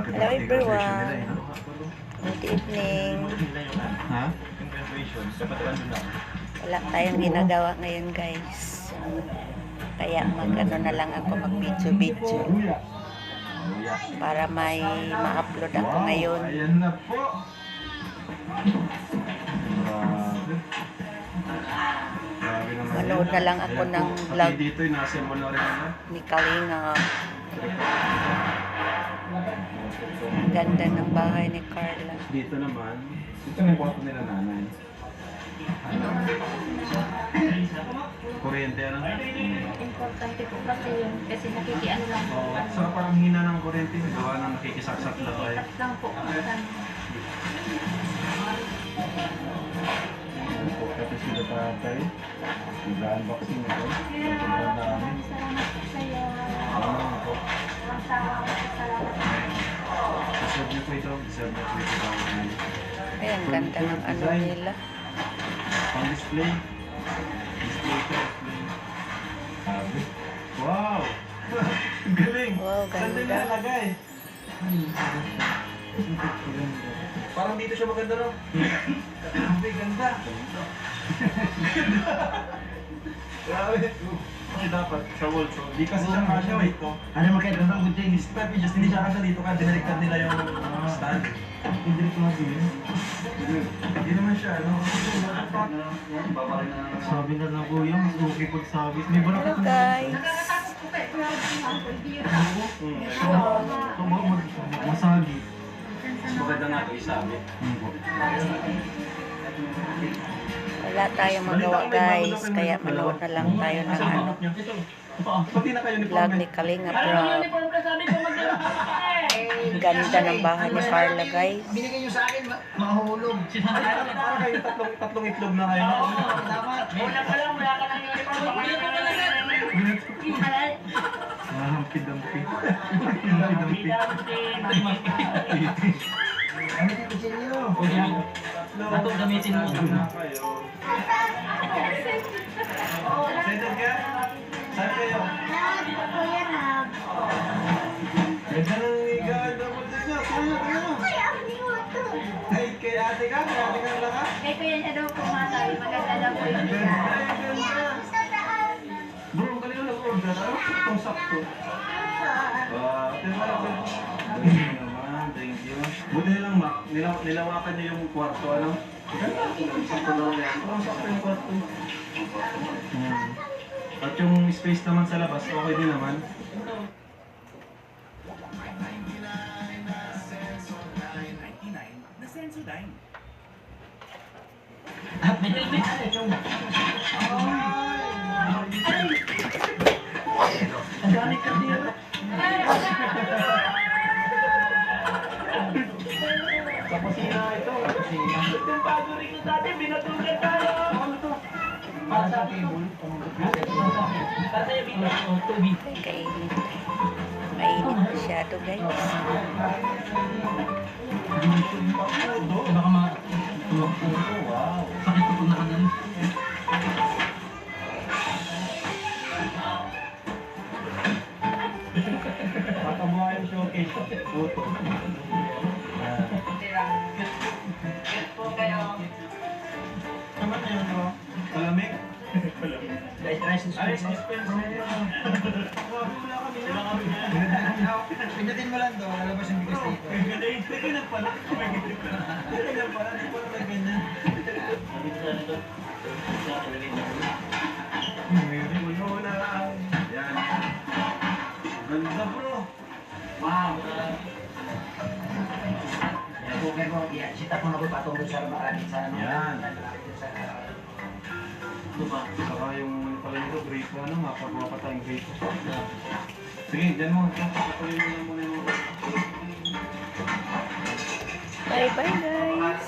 Hello everyone. Good evening. Ha? Wala tayong ginagawa ngayon guys. Kaya mag-ano na lang ako mag-video-video. Para may ma-upload ako ngayon. Ayan na po. Grabe naman. Manood na lang ako Ayan ng po. vlog Pati dito, inassemble na rin ano. ni Kalinga. Ang ganda ng bahay ni Carla. Dito naman, ito na yung kwarto nila nanay. Kuryente ano? Importante po kasi yun. Kasi nakikiano lang po. So parang hina ng kuryente, gawa na nakikisaksak lang kayo. Tat lang po. Tapos sila tatay, nag-unboxing ito. Sobrang dami. Salamat po sa'yo. Ano po? Salamat. Deserve nyo po ito. Deserve nyo po ito. Ay, ang ganda ng ano nila. Pang display. Display ito. Display. Sabi. Wow! Galing! Wow, Saan din ganda. nalagay? Parang dito siya maganda, no? Grabe, ganda! Grabe! Kasi dapat sa wall, so di kasi siya kasya, wait ko. Ano magkaiba ng good thing is Tapi just hindi siya kasya dito ka, dinaliktad nila yung stand. hindi ko magiging. Hindi naman siya, ano? Sabi na lang kuya, mas okay pag sabit. May Hello barak guys. Nakakatakot po kayo. Pero masagi. Maganda nga ito isabi. Wala tayong magawa guys. Kaya manood na lang tayo ng ano. Pati na kayo ni Vlog ni Kalinga Pro. Ang ganda ng bahay ni Carla guys. Binigay nyo sa akin, mahulog. Parang kayo tatlong itlog na kayo. Dapat. Hampi-dampi. Ano yung kutsilyo? Bato gamitin mo. Excited ka? Saan kayo? Ganda ng higaan na mo dyan niya. Kuya, kuya mo. Ay, kay ate ka? Kay ate ka lang ka? Kaya kuya niya daw po masabi. Maganda daw po yung Ganda, ganda. Bro, ang galing na nag-order. Ano? Itong sakto. Thank you naman. Thank you. Buti nilang nilawakan niyo yung kwarto. Ano? Sakto lang yan. Sakto yung kwarto. At yung space naman sa labas, okay din naman. Ang dami ka dito. Sa kusina ito. Kusina. Para sa table. Kainit. Mainit masyado guys. Baka matulog po. Wow. Sakit ko pag nakanan. Patabuha yung showcase. Puto. Naman na yun, no? Palamig? Guys, try sa Ay, space. suspense na yun. Wala kami na. Pindutin mo lang to, lalabas yung bigas dito. Teka lang pala. Teka lang pala. Hindi ko naman ganyan. Puno na lang. Yan. Ganda bro. Wow! Okay po, sita ko na po patungkol sa maraming sa Yan. Saka yung pala nito, grape ano, mapagawa pa tayong grape. Sige, dyan mo. Patuloy mo na muna yung Bye bye guys.